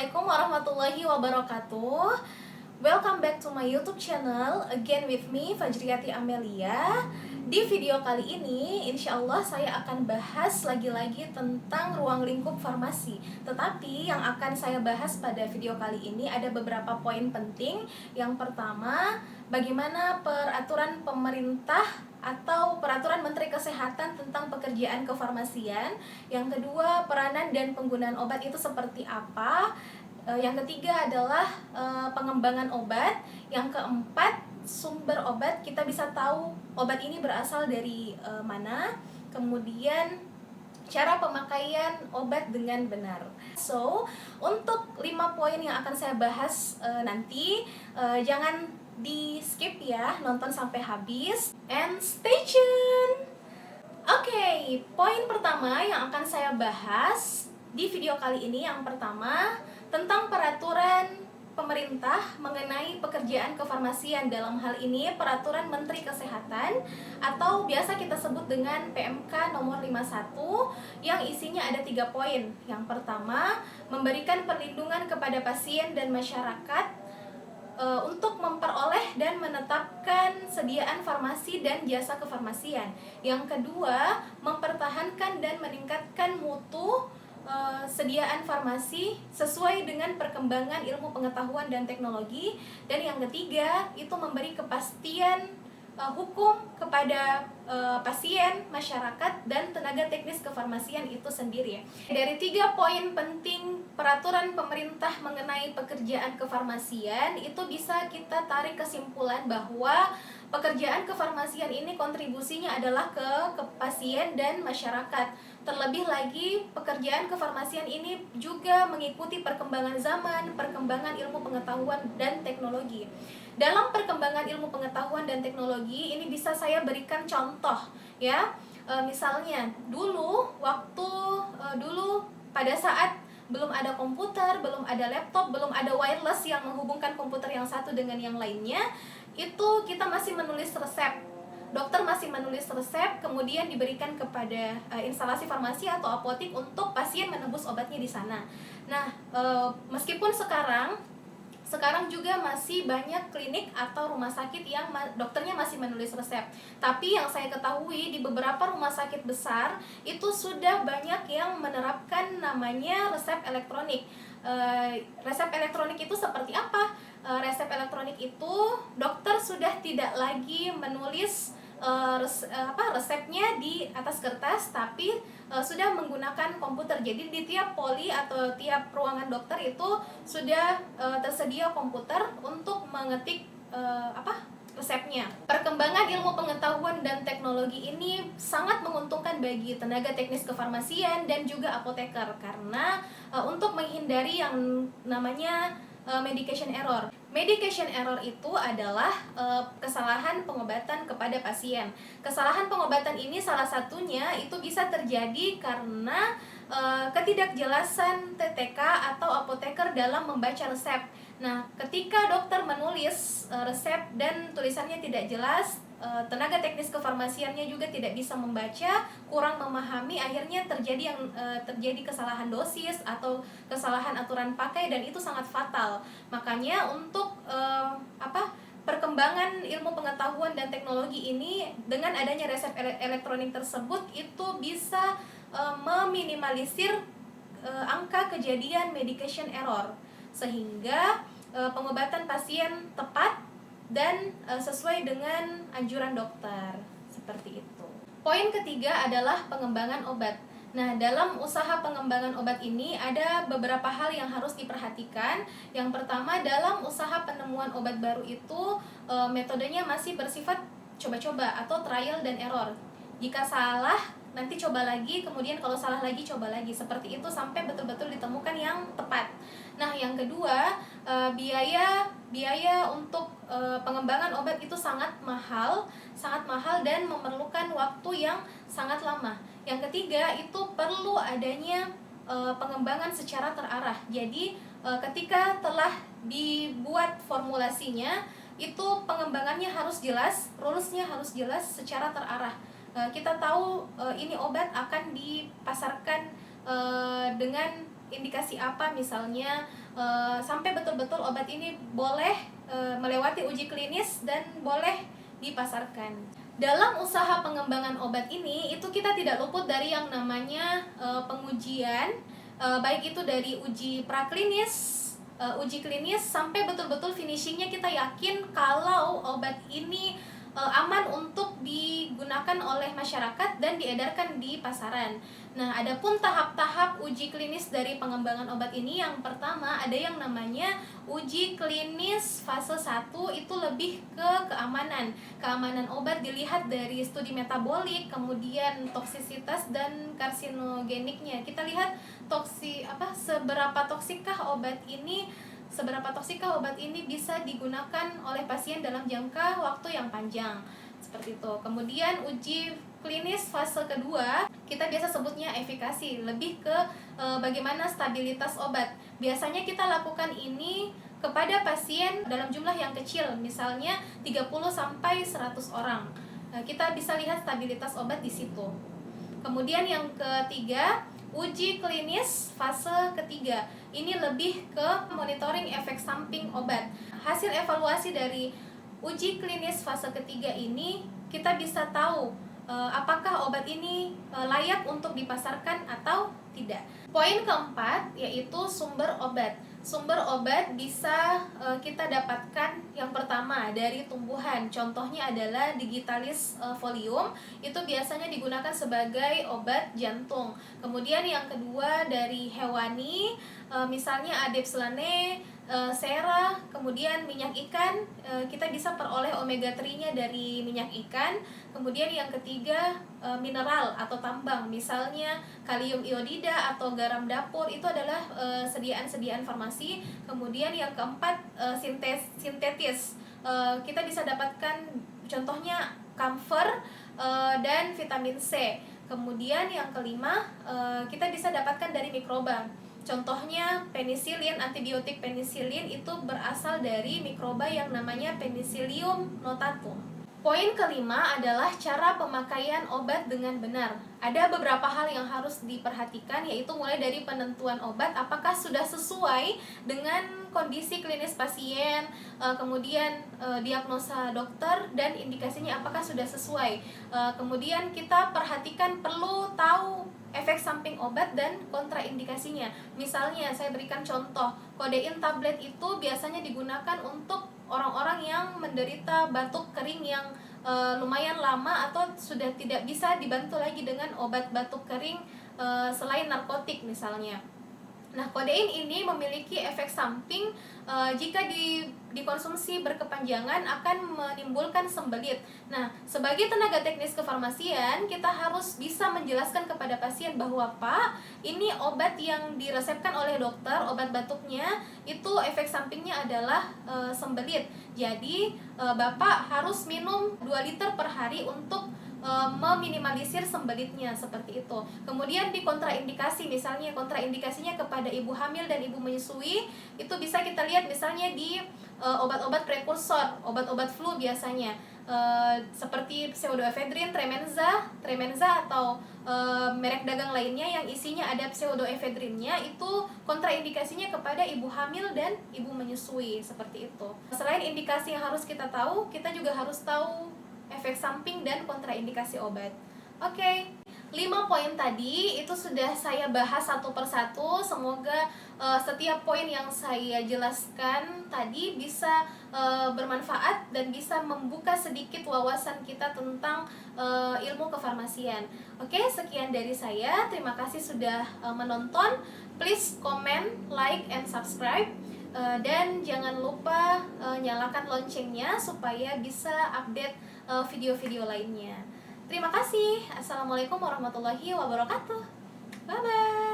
Assalamualaikum warahmatullahi wabarakatuh. Welcome back to my YouTube channel. Again with me, Fajriati Amelia. Di video kali ini, insya Allah saya akan bahas lagi-lagi tentang ruang lingkup farmasi. Tetapi yang akan saya bahas pada video kali ini ada beberapa poin penting. Yang pertama, bagaimana peraturan pemerintah atau peraturan Menteri Kesehatan tentang pekerjaan kefarmasian. Yang kedua, peranan dan penggunaan obat itu seperti apa. Yang ketiga adalah pengembangan obat. Yang keempat, sumber obat, kita bisa tahu obat ini berasal dari mana. Kemudian cara pemakaian obat dengan benar. So, untuk 5 poin yang akan saya bahas nanti, jangan di skip ya, nonton sampai habis and stay tune. Oke, poin pertama yang akan saya bahas di video kali ini, yang pertama tentang peraturan pemerintah mengenai pekerjaan kefarmasian. Dalam hal ini peraturan Menteri Kesehatan atau biasa kita sebut dengan PMK nomor 51 yang isinya ada 3 poin. Yang pertama, memberikan perlindungan kepada pasien dan masyarakat untuk memperoleh dan menetapkan sediaan farmasi dan jasa kefarmasian. Yang kedua, mempertahankan dan meningkatkan mutu sediaan farmasi sesuai dengan perkembangan ilmu pengetahuan dan teknologi. Dan yang ketiga, itu memberi kepastian hukum kepada pasien, masyarakat, dan tenaga teknis kefarmasian itu sendiri. Dari 3 poin penting peraturan pemerintah mengenai pekerjaan kefarmasian, itu bisa kita tarik kesimpulan bahwa pekerjaan kefarmasian ini kontribusinya adalah ke pasien dan masyarakat. Terlebih lagi, pekerjaan kefarmasian ini juga mengikuti perkembangan zaman, perkembangan ilmu pengetahuan dan teknologi. Dalam perkembangan ilmu pengetahuan dan teknologi ini bisa saya berikan contoh ya. Misalnya dulu pada saat belum ada komputer, belum ada laptop, belum ada wireless yang menghubungkan komputer yang satu dengan yang lainnya, itu kita masih menulis resep. Dokter masih menulis resep, kemudian diberikan kepada instalasi farmasi atau apotik untuk pasien menebus obatnya di sana. Nah, meskipun sekarang juga masih banyak klinik atau rumah sakit yang dokternya masih menulis resep. Tapi yang saya ketahui di beberapa rumah sakit besar itu sudah banyak yang menerapkan namanya resep elektronik. Resep elektronik itu seperti apa? Resep elektronik itu dokter sudah tidak lagi menulis resepnya di atas kertas, tapi sudah menggunakan komputer. Jadi di tiap poli atau tiap ruangan dokter itu sudah tersedia komputer untuk mengetik resepnya. Perkembangan ilmu pengetahuan dan teknologi ini sangat menguntungkan bagi tenaga teknis kefarmasian dan juga apoteker, karena untuk menghindari yang namanya medication error. Medication error itu adalah kesalahan pengobatan kepada pasien. Kesalahan pengobatan ini salah satunya itu bisa terjadi karena ketidakjelasan TTK atau apoteker dalam membaca resep. Nah, ketika dokter menulis resep dan tulisannya tidak jelas, tenaga teknis kefarmasiannya juga tidak bisa membaca, kurang memahami, akhirnya terjadi kesalahan dosis atau kesalahan aturan pakai, dan itu sangat fatal. Makanya untuk perkembangan ilmu pengetahuan dan teknologi ini, dengan adanya resep elektronik tersebut, itu bisa meminimalisir angka kejadian medication error, sehingga pengobatan pasien tepat dan sesuai dengan anjuran dokter, seperti itu. Poin ketiga adalah pengembangan obat. Nah, dalam usaha pengembangan obat ini ada beberapa hal yang harus diperhatikan. Yang pertama, dalam usaha penemuan obat baru itu metodenya masih bersifat coba-coba atau trial dan error. Jika salah, nanti coba lagi, kemudian kalau salah lagi coba lagi, seperti itu sampai betul-betul ditemukan yang tepat. Nah, yang kedua, biaya untuk pengembangan obat itu sangat mahal dan memerlukan waktu yang sangat lama. Yang ketiga, itu perlu adanya pengembangan secara terarah. Jadi ketika telah dibuat formulasinya, itu pengembangannya harus jelas, rules-nya harus jelas secara terarah. Kita tahu ini obat akan dipasarkan dengan indikasi apa misalnya sampai betul-betul obat ini boleh melewati uji klinis dan boleh dipasarkan. Dalam usaha pengembangan obat ini itu kita tidak luput dari yang namanya pengujian, baik itu dari uji praklinis, uji klinis, sampai betul-betul finishingnya kita yakin kalau obat ini aman untuk digunakan oleh masyarakat dan diedarkan di pasaran. Nah, adapun tahap-tahap uji klinis dari pengembangan obat ini, yang pertama ada yang namanya uji klinis fase 1, itu lebih ke keamanan. Keamanan obat dilihat dari studi metabolik, kemudian toksisitas dan karsinogeniknya. Kita lihat seberapa toksikkah obat ini bisa digunakan oleh pasien dalam jangka waktu yang panjang, seperti itu. Kemudian uji klinis fase kedua kita biasa sebutnya efikasi, lebih ke bagaimana stabilitas obat. Biasanya kita lakukan ini kepada pasien dalam jumlah yang kecil, misalnya 30 sampai 100 orang. Kita bisa lihat stabilitas obat di situ. Kemudian yang ketiga, uji klinis fase ketiga. Ini lebih ke monitoring efek samping obat. Hasil evaluasi dari uji klinis fase ketiga ini, kita bisa tahu apakah obat ini layak untuk dipasarkan atau tidak. Poin keempat yaitu sumber obat. Sumber obat bisa kita dapatkan yang pertama dari tumbuhan. Contohnya adalah Digitalis folium, itu biasanya digunakan sebagai obat jantung. Kemudian yang kedua dari hewani, misalnya Adepslane, sera, kemudian minyak ikan, kita bisa peroleh omega 3-nya dari minyak ikan. Kemudian yang ketiga mineral atau tambang, misalnya kalium iodida atau garam dapur, itu adalah sediaan-sediaan farmasi. Kemudian yang keempat sintetis, kita bisa dapatkan contohnya kamfer dan vitamin C. Kemudian yang kelima kita bisa dapatkan dari mikroba. Contohnya penisilin, antibiotik penisilin itu berasal dari mikroba yang namanya Penicillium notatum. Poin kelima adalah cara pemakaian obat dengan benar. Ada beberapa hal yang harus diperhatikan, yaitu mulai dari penentuan obat, apakah sudah sesuai dengan kondisi klinis pasien, kemudian diagnosa dokter, dan indikasinya apakah sudah sesuai. Kemudian kita perhatikan, perlu tahu efek samping obat dan kontraindikasinya. Misalnya saya berikan contoh, kodein tablet itu biasanya digunakan untuk orang-orang yang menderita batuk kering yang lumayan lama atau sudah tidak bisa dibantu lagi dengan obat batuk kering selain narkotik misalnya. Nah, kodein ini memiliki efek samping jika dikonsumsi berkepanjangan akan menimbulkan sembelit. Nah, sebagai tenaga teknis kefarmasian, kita harus bisa menjelaskan kepada pasien bahwa, Pak, ini obat yang diresepkan oleh dokter, obat batuknya, itu efek sampingnya adalah sembelit. Jadi, Bapak harus minum 2 liter per hari untuk meminimalisir sembelitnya, seperti itu. Kemudian di kontraindikasi, misalnya kontraindikasinya kepada ibu hamil dan ibu menyusui, itu bisa kita lihat misalnya di obat-obat prekursor, obat-obat flu biasanya, seperti pseudoephedrine, tremenza atau merek dagang lainnya yang isinya ada pseudoephedrine-nya, itu kontraindikasinya kepada ibu hamil dan ibu menyusui, seperti itu. Selain indikasi yang harus kita tahu, kita juga harus tahu efek samping dan kontraindikasi obat. Oke, 5 poin tadi itu sudah saya bahas satu persatu. Semoga setiap poin yang saya jelaskan tadi bisa bermanfaat dan bisa membuka sedikit wawasan kita tentang ilmu kefarmasian. Oke, sekian dari saya. Terima kasih sudah menonton. Please comment, like, and subscribe. Dan jangan lupa nyalakan loncengnya supaya bisa update video-video lainnya. Terima kasih. Assalamualaikum warahmatullahi wabarakatuh. Bye-bye.